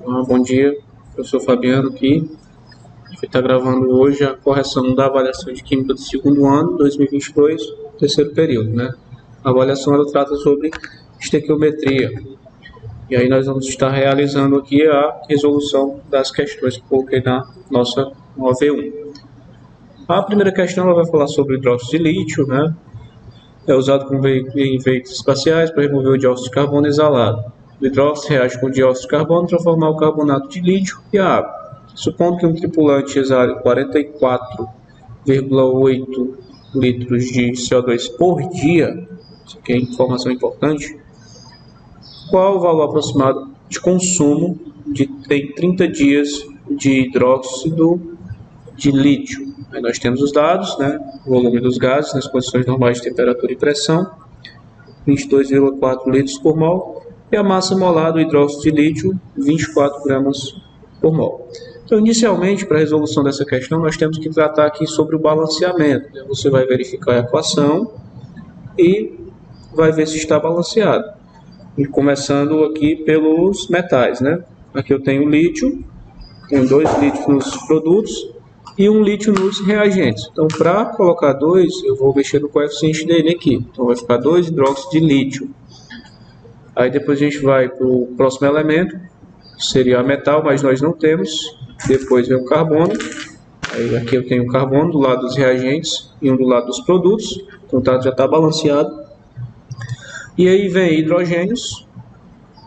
Bom dia, professor Fabiano aqui. A gente está gravando hoje a correção da avaliação de Química do segundo ano, 2022, terceiro período, né? A avaliação ela trata sobre estequiometria. E aí nós vamos estar realizando aqui a resolução das questões que coloquei na nossa OV1. A primeira questão ela vai falar sobre hidróxido de lítio, né? É usado em veículos espaciais para remover o dióxido de carbono exalado. O hidróxido reage com o dióxido de carbono para formar o carbonato de lítio e a água. Supondo que um tripulante exale 44,8 litros de CO2 por dia, isso aqui é informação importante, qual o valor aproximado de consumo em 30 dias de hidróxido de lítio? Aí nós temos os dados, né? O volume dos gases nas condições normais de temperatura e pressão, 22,4 litros por mol, e a massa molar do hidróxido de lítio, 24 gramas por mol. Então, inicialmente, para a resolução dessa questão, nós temos que tratar aqui sobre o balanceamento. Você vai verificar a equação e vai ver se está balanceado. E começando aqui pelos metais, né? Aqui eu tenho lítio, tenho 2 lítios nos produtos e 1 lítio nos reagentes. Então, para colocar 2, eu vou mexer no coeficiente dele aqui. Então, vai ficar 2 hidróxido de lítio. Aí depois a gente vai para o próximo elemento, que seria a metal, mas nós não temos. Depois vem o carbono. Aí aqui eu tenho o carbono do lado dos reagentes e um do lado dos produtos. Então já está balanceado. E aí vem hidrogênios.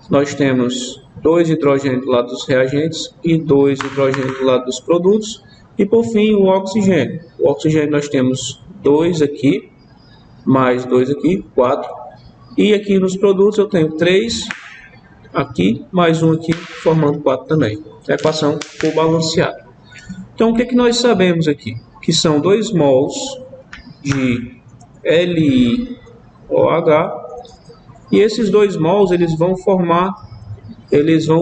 Nós temos 2 hidrogênios do lado dos reagentes e 2 hidrogênios do lado dos produtos. E por fim o oxigênio. O oxigênio nós temos 2 aqui, mais 2 aqui, 4. E aqui nos produtos eu tenho 3 aqui, mais 1 aqui, formando 4 também. A equação ficou balanceada. Então, o que nós sabemos aqui? Que são 2 mols de LiOH, e esses 2 mols eles vão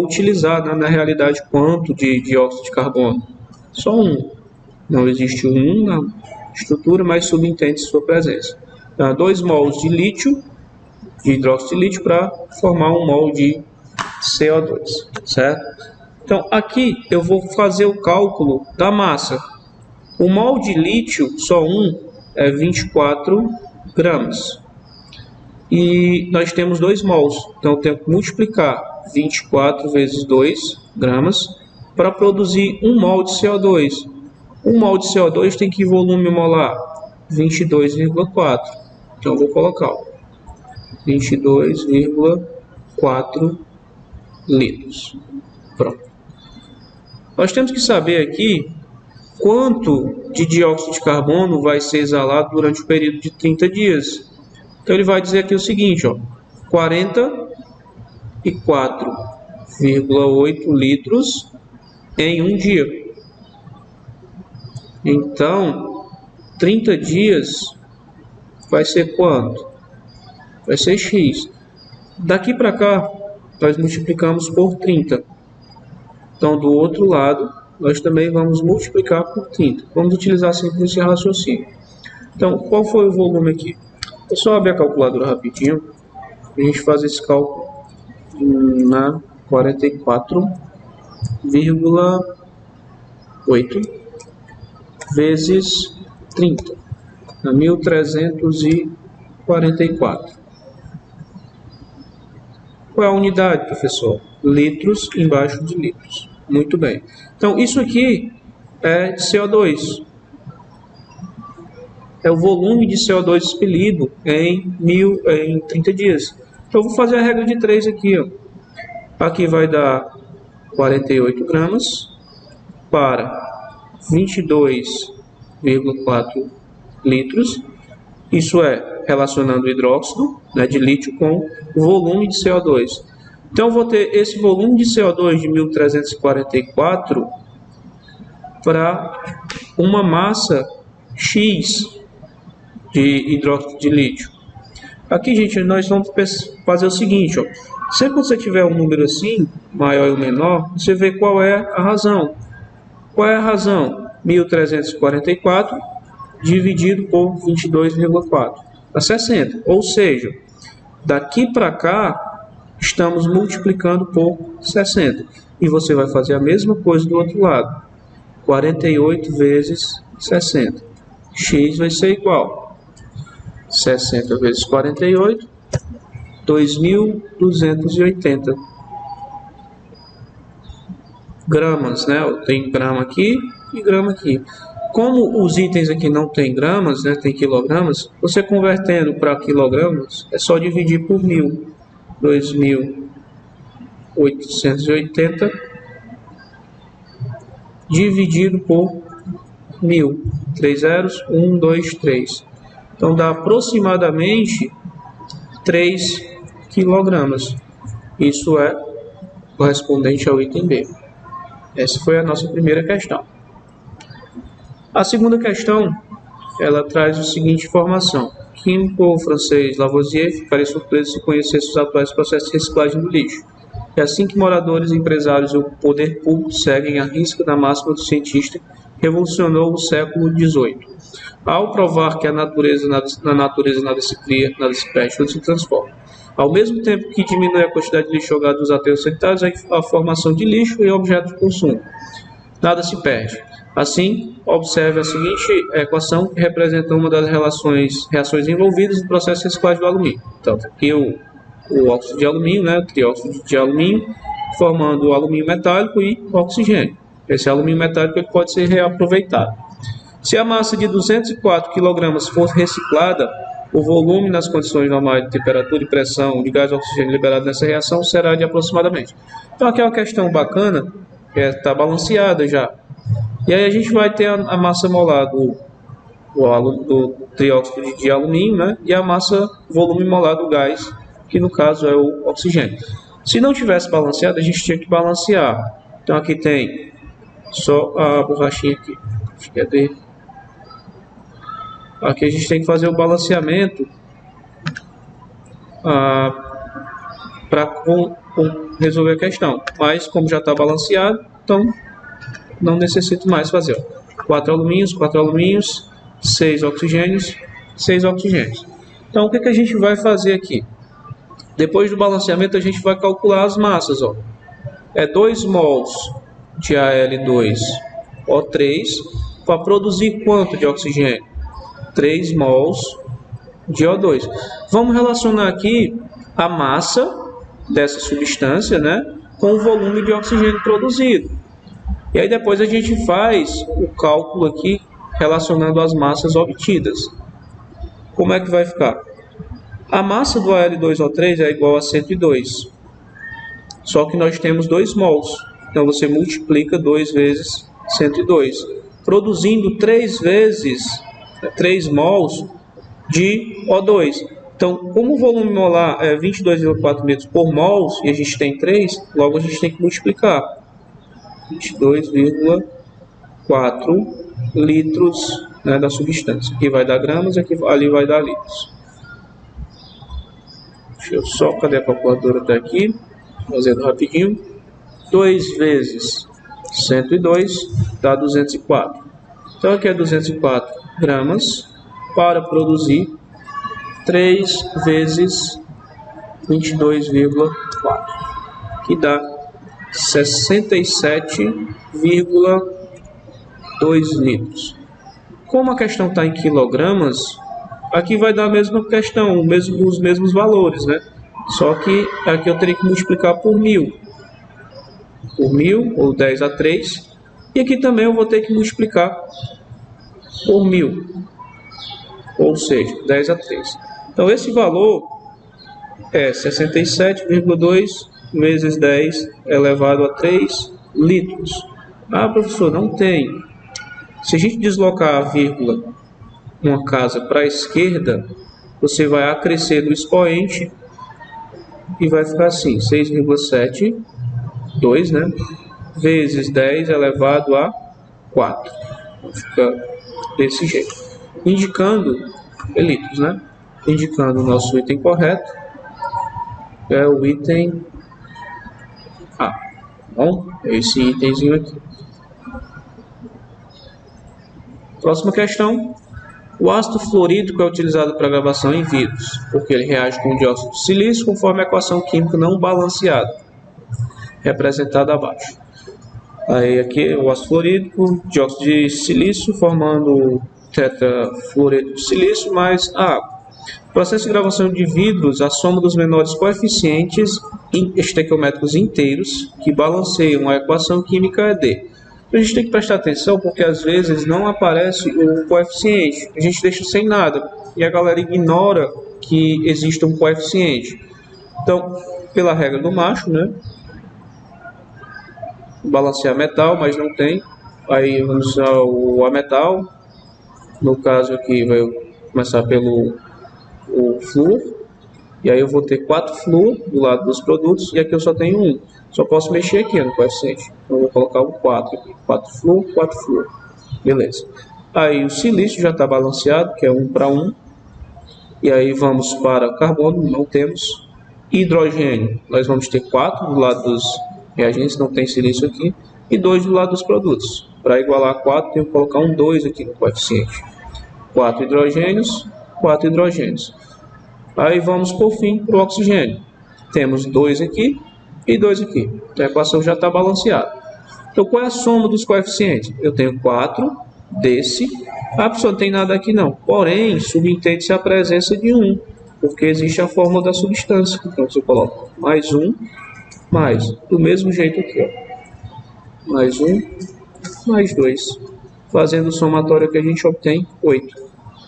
utilizar, na realidade, quanto de dióxido de carbono? Só 1. Não existe 1 na estrutura, mas subentende sua presença. Então, 2 mols de lítio, de hidróxido de lítio, para formar 1 mol de CO2, certo? Então, aqui eu vou fazer o cálculo da massa. O mol de lítio, só 1, é 24 gramas. E nós temos 2 mols, então eu tenho que multiplicar 24 vezes 2 gramas para produzir 1 mol de CO2. 1 mol de CO2 tem que volume molar? 22,4. Então eu vou colocar 22,4 litros. Pronto. Nós temos que saber aqui quanto de dióxido de carbono vai ser exalado durante o período de 30 dias. Então ele vai dizer aqui o seguinte, 44,8 litros em um dia. Então, 30 dias vai ser quanto? Vai ser X. Daqui para cá, nós multiplicamos por 30. Então, do outro lado, nós também vamos multiplicar por 30. Vamos utilizar sempre esse raciocínio. Então, qual foi o volume aqui? É só abrir a calculadora rapidinho. A gente faz esse cálculo na 44,8 vezes 30. Na 1344. Qual é a unidade, professor? Litros embaixo de litros. Muito bem. Então, isso aqui é CO2. É o volume de CO2 expelido em 30 dias. Então, eu vou fazer a regra de 3 aqui. Aqui vai dar 48 gramas para 22,4 litros. Isso é relacionando o hidróxido, né, de lítio com o volume de CO2. Então, eu vou ter esse volume de CO2 de 1344 para uma massa X de hidróxido de lítio. Aqui, gente, nós vamos fazer o seguinte, sempre que você tiver um número assim, maior ou menor, você vê qual é a razão. Qual é a razão? 1344 dividido por 22,4. Dá 60. Ou seja, daqui para cá, estamos multiplicando por 60. E você vai fazer a mesma coisa do outro lado. 48 vezes 60. X vai ser igual. 60 vezes 48, 2.280 gramas, né? Tem grama aqui e grama aqui. Como os itens aqui não tem gramas, né? Tem quilogramas, você convertendo para quilogramas, é só dividir por 1.000. 2.880 dividido por 1.000. 3 zeros, 1, 2, 3. Então dá aproximadamente 3 quilogramas. Isso é correspondente ao item B. Essa foi a nossa primeira questão. A segunda questão, ela traz a seguinte informação. Químico francês Lavoisier ficaria surpreso se conhecesse os atuais processos de reciclagem do lixo. É assim que moradores, empresários e o poder público seguem a risca da máxima do cientista que revolucionou o século XVIII. Ao provar que na natureza nada se cria, nada se perde, tudo se transforma. Ao mesmo tempo que diminui a quantidade de lixo jogado nos aterros sanitários, a formação de lixo e objetos de consumo. Nada se perde. Assim, observe a seguinte equação que representa uma das reações envolvidas no processo de reciclagem do alumínio. Então, aqui o óxido de alumínio, né, o trióxido de alumínio, formando o alumínio metálico e o oxigênio. Esse alumínio metálico ele pode ser reaproveitado. Se a massa de 204 kg for reciclada, o volume nas condições normais de temperatura e pressão de gás de oxigênio liberado nessa reação será de aproximadamente. Então, aqui é uma questão bacana, que está balanceada já. E aí a gente vai ter a massa molar do trióxido de alumínio, né? E a massa volume molar do gás, que no caso é o oxigênio. Se não tivesse balanceado, a gente tinha que balancear. Então aqui tem só a borrachinha aqui. Acho que é D. Aqui a gente tem que fazer o balanceamento para resolver a questão. Mas como já está balanceado, então não necessito mais fazer. 4 alumínios, 6 oxigênios, 6 oxigênios. Então o que a gente vai fazer aqui? Depois do balanceamento a gente vai calcular as massas. Ó. É 2 mols de Al2O3 para produzir quanto de oxigênio? 3 mols de O2. Vamos relacionar aqui a massa dessa substância, né, com o volume de oxigênio produzido. E aí depois a gente faz o cálculo aqui relacionando as massas obtidas. Como é que vai ficar? A massa do Al2O3 é igual a 102. Só que nós temos 2 mols. Então você multiplica 2 vezes 102, produzindo 3 mols de O2. Então, como o volume molar é 22,4 litros por mol e a gente tem 3, logo a gente tem que multiplicar. 22,4 litros, né, da substância. Aqui vai dar gramas, ali vai dar litros. Deixa eu só, cadê a calculadora até aqui? Fazendo rapidinho. 2 vezes 102 dá 204. Então aqui é 204 gramas para produzir 3 vezes 22,4, que dá 67,2 litros. Como a questão está em quilogramas, aqui vai dar a mesma questão, os mesmos valores, né? Só que aqui eu teria que multiplicar por 1.000. Por 1.000, ou 10 a 3. E aqui também eu vou ter que multiplicar por 1.000. Ou seja, 10 a 3. Então esse valor é 67,2 vezes 10 elevado a 3 litros. Ah, professor, não tem. Se a gente deslocar a vírgula uma casa para a esquerda, você vai acrescer no expoente e vai ficar assim, 6,72, né? Vezes 10 elevado a 4. Fica desse jeito. Indicando litros, né? Indicando o nosso item correto. É o item A. Bom, é esse itemzinho aqui. Próxima questão. O ácido fluorídrico é utilizado para gravação em vidros, porque ele reage com o dióxido de silício conforme a equação química não balanceada. representado abaixo. Aí aqui o ácido fluorídrico, dióxido de silício, formando tetrafluoreto de silício mais água. Processo de gravação de vidros, a soma dos menores coeficientes estequiométricos inteiros que balanceiam a equação química é D. A gente tem que prestar atenção porque às vezes não aparece o coeficiente, a gente deixa sem nada e a galera ignora que existe um coeficiente. Então, pela regra do macho, né? Balancear metal, mas não tem. Aí vamos usar o ametal. No caso aqui vai começar pelo flúor. E aí eu vou ter 4 flúor do lado dos produtos e aqui eu só tenho 1. Só posso mexer aqui no coeficiente. Então eu vou colocar um 4 aqui. 4 flúor, 4 flúor. Beleza. Aí o silício já está balanceado, que é 1 para 1. E aí vamos para carbono, não temos. Hidrogênio, nós vamos ter 4 do lado dos reagentes, não tem silício aqui. E 2 do lado dos produtos. Para igualar 4, tenho que colocar um 2 aqui no coeficiente. 4 hidrogênios, 4 hidrogênios. Aí vamos por fim para o oxigênio. Temos 2 aqui e 2 aqui. A equação já está balanceada. Então qual é a soma dos coeficientes? Eu tenho 4 desse. A pessoa não tem nada aqui não. Porém, subentende-se a presença de 1. Porque existe a fórmula da substância. Então você coloca mais 1, mais. Do mesmo jeito aqui. Ó. Mais 1, mais 2. Fazendo o somatório que a gente obtém 8.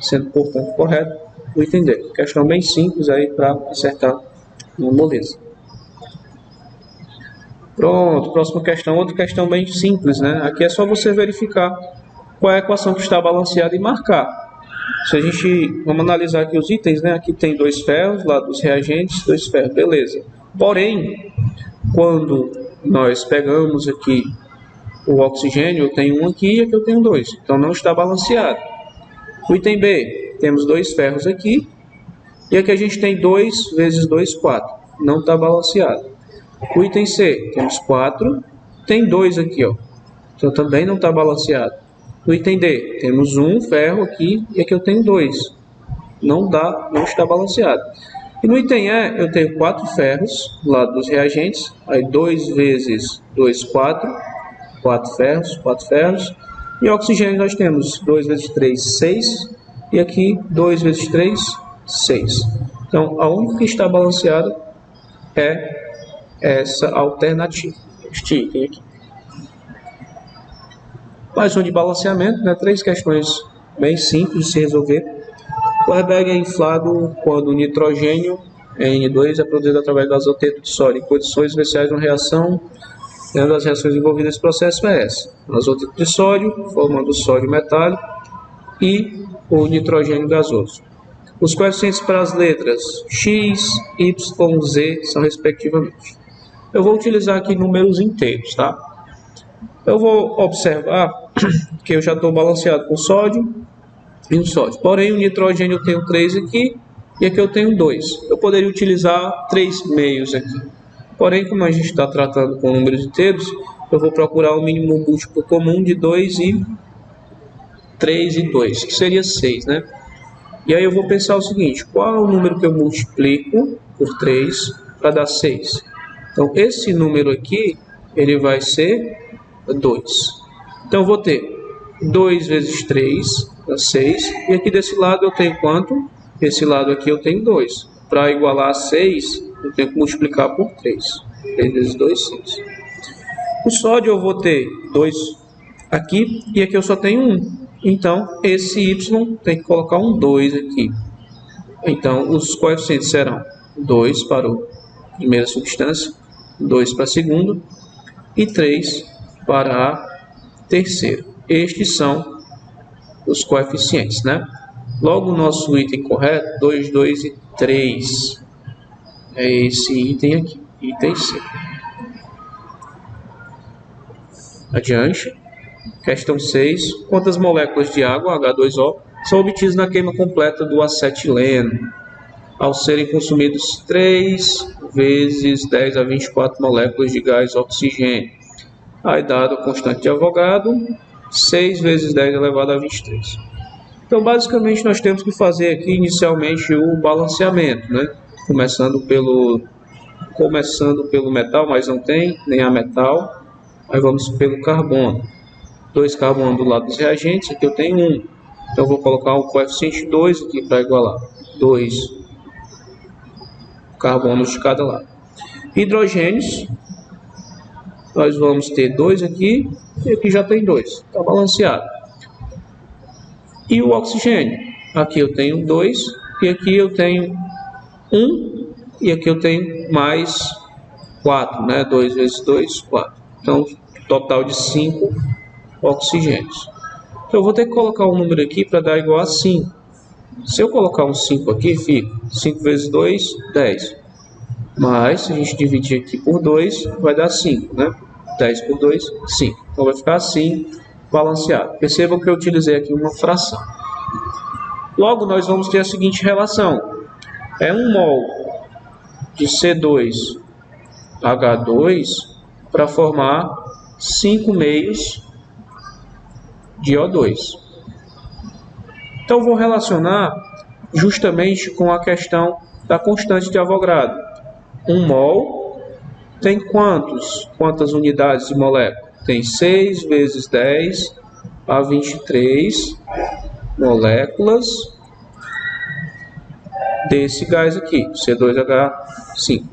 Sendo, portanto, correto. O item D. Questão bem simples aí para acertar uma moleza. Pronto, próxima questão. Outra questão bem simples, né? Aqui é só você verificar qual é a equação que está balanceada e marcar. Se a gente, vamos analisar aqui os itens, né? Aqui tem 2 ferros, lá dos reagentes, 2 ferros, beleza. Porém, quando nós pegamos aqui o oxigênio, eu tenho 1 aqui e aqui eu tenho 2. Então não está balanceado. O item B, temos 2 ferros aqui. E aqui a gente tem 2 vezes 2, 4. Não está balanceado. O item C, temos 4. Tem 2 aqui, ó. Então também não está balanceado. No item D, temos 1 ferro aqui e aqui eu tenho 2. Não está balanceado. E no item E, eu tenho 4 ferros do lado dos reagentes. Aí 2 vezes 2, 4. 4 ferros, 4 ferros. E oxigênio nós temos 2 vezes 3, 6. E aqui 2 vezes 3, 6. Então a única que está balanceada é essa alternativa. Este item aqui. Mais um de balanceamento, né? 3 questões bem simples de se resolver. O airbag é inflado quando o nitrogênio N2 é produzido através do azoteto de sódio em condições especiais de uma reação. Uma das reações envolvidas nesse processo é essa: o azoteto de sódio, formando o sódio metálico, e o nitrogênio gasoso. Os coeficientes para as letras X, Y, Z são respectivamente. Eu vou utilizar aqui números inteiros, tá? Eu vou observar que eu já estou balanceado com sódio e o sódio. Porém, o nitrogênio eu tenho 3 aqui e aqui eu tenho 2. Eu poderia utilizar 3 meios aqui. Porém, como a gente está tratando com números inteiros, eu vou procurar o mínimo múltiplo comum de 2 e 3 e 2, que seria 6, né? E aí eu vou pensar o seguinte: qual é o número que eu multiplico por 3 para dar 6? Então, esse número aqui, ele vai ser 2. Então, eu vou ter 2 vezes 3, dá 6. E aqui desse lado eu tenho quanto? Desse lado aqui eu tenho 2. Para igualar a 6, eu tenho que multiplicar por 3. 3 vezes 2, 6. O sódio eu vou ter 2 aqui e aqui eu só tenho 1. Então, esse Y tem que colocar um 2 aqui. Então, os coeficientes serão 2 para a primeira substância, 2 para a segunda e 3 para a terceira. Estes são os coeficientes, né? Logo, o nosso item correto, 2, 2 e 3. É esse item aqui, item C. Adiante. Questão 6. Quantas moléculas de água, H2O, são obtidas na queima completa do acetileno, ao serem consumidos 3 vezes 10 a 24 moléculas de gás oxigênio? Aí, dado a constante de Avogadro, 6 vezes 10 elevado a 23. Então, basicamente, nós temos que fazer aqui, inicialmente, o balanceamento, né? Começando pelo começando pelo metal, mas não tem nem a metal. Aí vamos pelo carbono. 2 carbono do lado dos reagentes, aqui eu tenho 1. Então eu vou colocar o coeficiente 2 aqui para igualar. 2 carbonos de cada lado. Hidrogênios, nós vamos ter 2 aqui, e aqui já tem 2. Está balanceado. E o oxigênio, aqui eu tenho 2, e aqui eu tenho 1, e aqui eu tenho mais 4, né? 2 vezes 2, 4. Então, total de 5 oxigênios. Então, eu vou ter que colocar um número aqui para dar igual a 5. Se eu colocar um 5 aqui, fica 5 vezes 2, 10. Mas, se a gente dividir aqui por 2, vai dar 5, né? 10 por 2, 5. Então, vai ficar assim, balanceado. Percebam que eu utilizei aqui uma fração. Logo, nós vamos ter a seguinte relação. É 1 mol de C2H2 para formar 5 meios de O2. Então, vou relacionar justamente com a questão da constante de Avogadro. 1 mol tem quantas unidades de molécula? Tem 6 vezes 10 a 23 moléculas desse gás aqui, C2H5.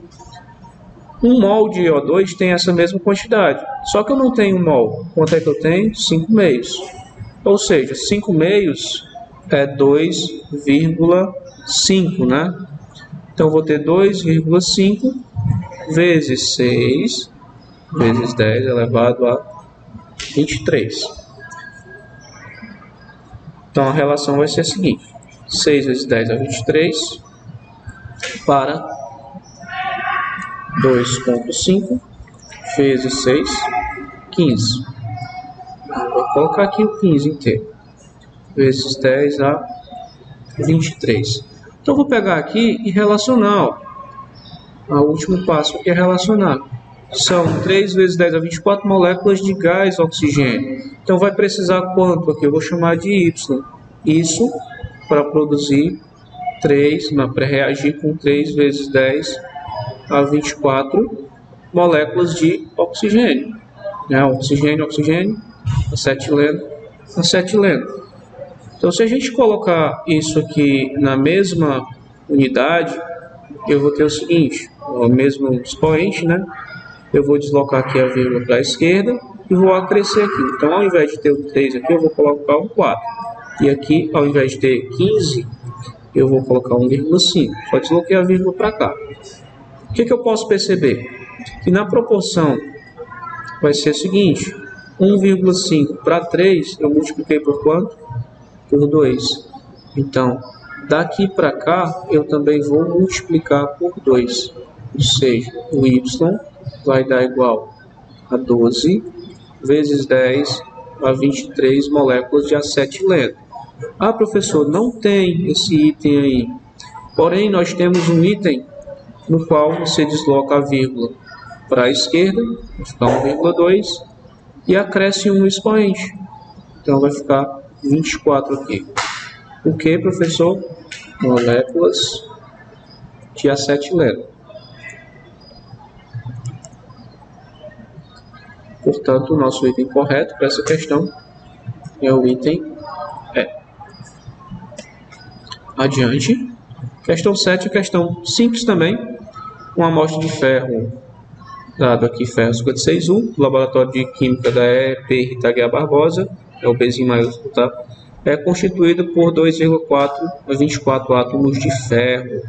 1 mol de O2 tem essa mesma quantidade, só que eu não tenho 1 mol. Quanto é que eu tenho? 5 meios. Ou seja, 5 meios é 2,5, né? Então, eu vou ter 2,5 vezes 6 vezes 10 elevado a 23. Então, a relação vai ser a seguinte. 6 vezes 10 a 23 para 2,5 vezes 6, 15. Vou colocar aqui o 15 inteiro. Vezes 10 a 23. Então, vou pegar aqui e relacionar. O último passo aqui é relacionar. São 3 vezes 10 a 24 moléculas de gás oxigênio. Então, vai precisar quanto aqui? Eu vou chamar de Y. Isso para produzir 3, para reagir com 3 vezes 10 a 24 moléculas de oxigênio. Oxigênio, acetileno, acetileno. Então, se a gente colocar isso aqui na mesma unidade, eu vou ter o seguinte, o mesmo expoente, né? Eu vou deslocar aqui a vírgula para a esquerda e vou acrescer aqui. Então, ao invés de ter o 3 aqui, eu vou colocar um 4. E aqui, ao invés de ter 15, eu vou colocar 1,5. Só desloquei a vírgula para cá. O que eu posso perceber? Que na proporção vai ser o seguinte, 1,5 para 3, eu multipliquei por quanto? Por 2. Então, daqui para cá, eu também vou multiplicar por 2. Ou seja, o Y vai dar igual a 12 vezes 10 a 23 moléculas de acetileno. Ah, professor, não tem esse item aí. Porém, nós temos um item no qual você desloca a vírgula para a esquerda, vai ficar 1,2, e acresce um expoente. Então, vai ficar 24 aqui. O que, professor? Moléculas de acetileno. Portanto, o nosso item correto para essa questão é o item E. Adiante. Questão 7, questão simples também. Uma amostra de ferro, dado aqui ferro 56U, do laboratório de química da EP Rita Guiar Barbosa, é o Bzinho maiúsculo, tá? É constituída por 2,4 a 24 átomos de ferro.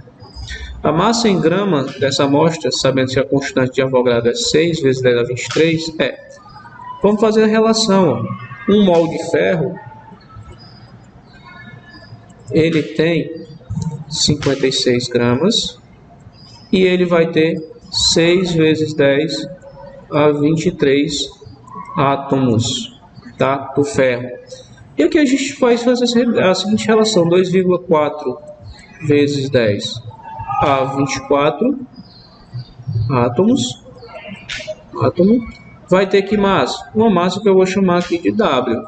A massa em grama dessa amostra, sabendo que a constante de Avogadro é 6 vezes 10 a 23, vamos fazer a relação. 1 mol de ferro, ele tem 56 gramas e ele vai ter 6 vezes 10 a 23 átomos, tá, do ferro. E aqui a gente vai fazer a seguinte relação, 2,4 vezes 10 a 24 átomos, vai ter que massa? Uma massa que eu vou chamar aqui de W.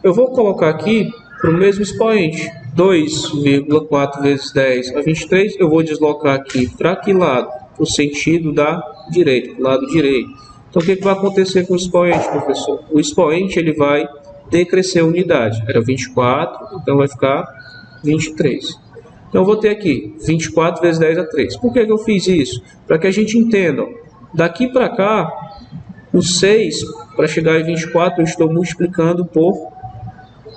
Eu vou colocar aqui para o mesmo expoente, 2,4 vezes 10 a 23, eu vou deslocar aqui para que lado? Para o sentido da direita, para o lado direito. Então, o que vai acontecer com o expoente, professor? O expoente ele vai decrescer a unidade. Era 24, então vai ficar 23. Então, eu vou ter aqui 24 vezes 10 a 3. Por que eu fiz isso? Para que a gente entenda. Ó, daqui para cá, o 6, para chegar em 24, eu estou multiplicando por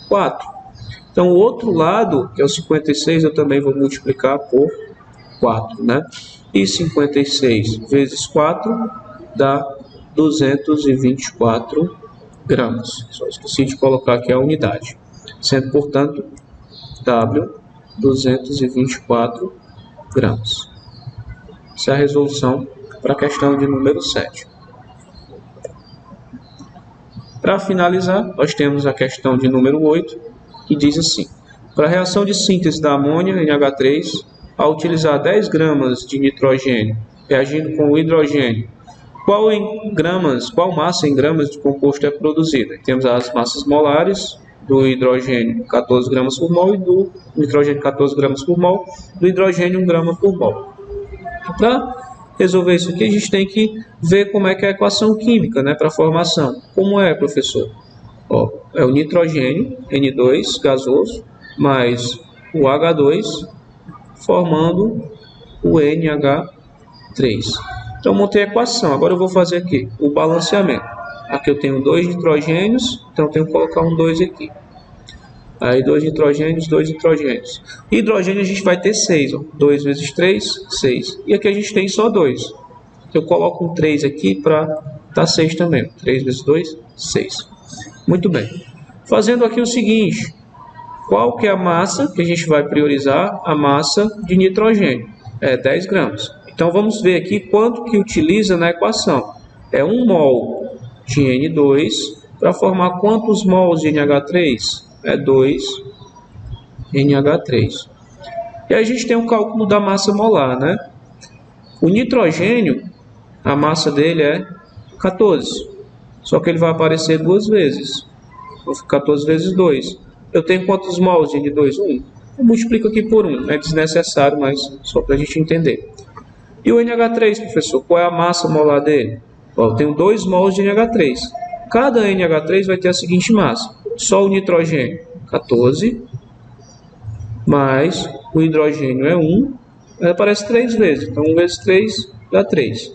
4. Então, o outro lado, que é o 56, eu também vou multiplicar por 4, né? E 56 vezes 4 dá 224 gramas. Só esqueci de colocar aqui a unidade. Sendo, portanto, W 224 gramas. Essa é a resolução para a questão de número 7. Para finalizar, nós temos a questão de número 8, que diz assim: para a reação de síntese da amônia NH3, ao utilizar 10 gramas de nitrogênio reagindo com o hidrogênio, qual massa em gramas de composto é produzida? Temos as massas molares do hidrogênio 14 gramas por mol e do nitrogênio 14 gramas por mol, do hidrogênio 1 grama por mol. Para resolver isso aqui, a gente tem que ver como é que é a equação química, né, para a formação. Como é, professor? Ó, é o nitrogênio, N2, gasoso, mais o H2, formando o NH3. Então, eu montei a equação. Agora eu vou fazer aqui o balanceamento. Aqui eu tenho 2 nitrogênios, então eu tenho que colocar um 2 aqui. Aí 2 nitrogênios, 2 nitrogênios. Hidrogênio a gente vai ter 6. Ó. 2 vezes 3, 6. E aqui a gente tem só 2. Eu coloco um 3 aqui para dar 6 também. 3 vezes 2, 6. Muito bem. Fazendo aqui o seguinte. Qual que é a massa que a gente vai priorizar? A massa de nitrogênio. É 10 gramas. Então, vamos ver aqui quanto que utiliza na equação. É 1 mol de N2 para formar quantos mols de NH3? É 2 NH3. E aí a gente tem o cálculo da massa molar, né? O nitrogênio, a massa dele é 14. Só que ele vai aparecer duas vezes. 14 vezes 2. Eu tenho quantos mols de N2? 1. Eu multiplico aqui por 1. É desnecessário, mas só para a gente entender. E o NH3, professor, qual é a massa molar dele? Bom, eu tenho 2 mols de NH3. Cada NH3 vai ter a seguinte massa. Só o nitrogênio, 14, mais o hidrogênio é 1, aparece 3 vezes. Então, 1 vezes 3 dá 3.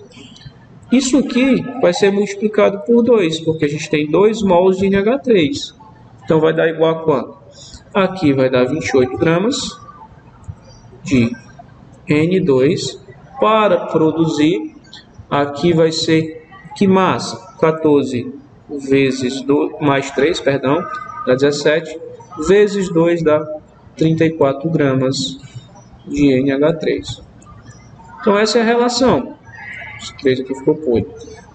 Isso aqui vai ser multiplicado por 2, porque a gente tem 2 mols de NH3. Então, vai dar igual a quanto? Aqui vai dar 28 gramas de N2 para produzir. Aqui vai ser que massa? 14 vezes 2, mais 3, perdão, dá 17, vezes 2 dá 34 gramas de NH3. Então, essa é a relação. Os 3 aqui ficou puro.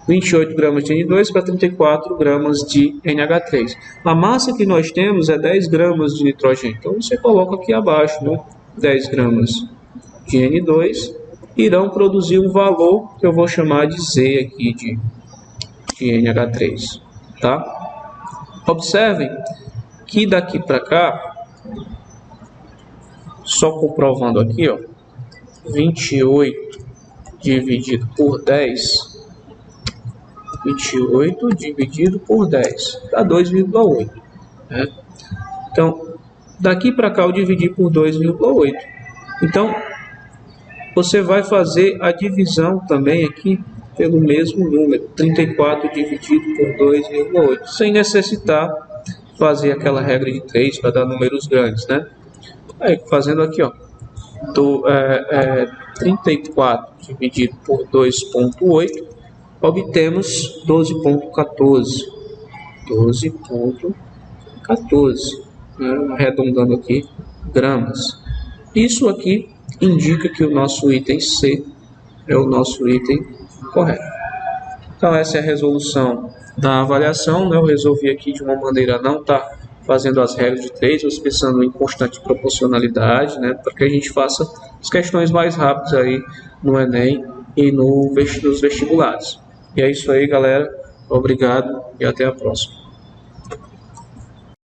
28 gramas de N2 para 34 gramas de NH3. A massa que nós temos é 10 gramas de nitrogênio. Então, você coloca aqui abaixo, né? 10 gramas de N2 irão produzir um valor que eu vou chamar de Z aqui de NH3. Tá? Observem que daqui para cá, só comprovando aqui, ó, 28 dividido por 10, 28 dividido por 10, dá 2,8. Né? Então, daqui para cá eu dividi por 2,8. Então, você vai fazer a divisão também aqui pelo mesmo número, 34 dividido por 2,8, sem necessitar fazer aquela regra de 3 para dar números grandes, né? Aí, fazendo aqui, ó, 34 dividido por 2,8, obtemos 12,14. 12,14, né? Arredondando aqui, gramas. Isso aqui indica que o nosso item C é o nosso item correto. Então, essa é a resolução da avaliação, né? Eu resolvi aqui de uma maneira não estar fazendo as regras de 3, mas pensando em constante proporcionalidade, né? Para que a gente faça as questões mais rápidas aí no Enem e nos vestibulares. E é isso aí, galera. Obrigado e até a próxima.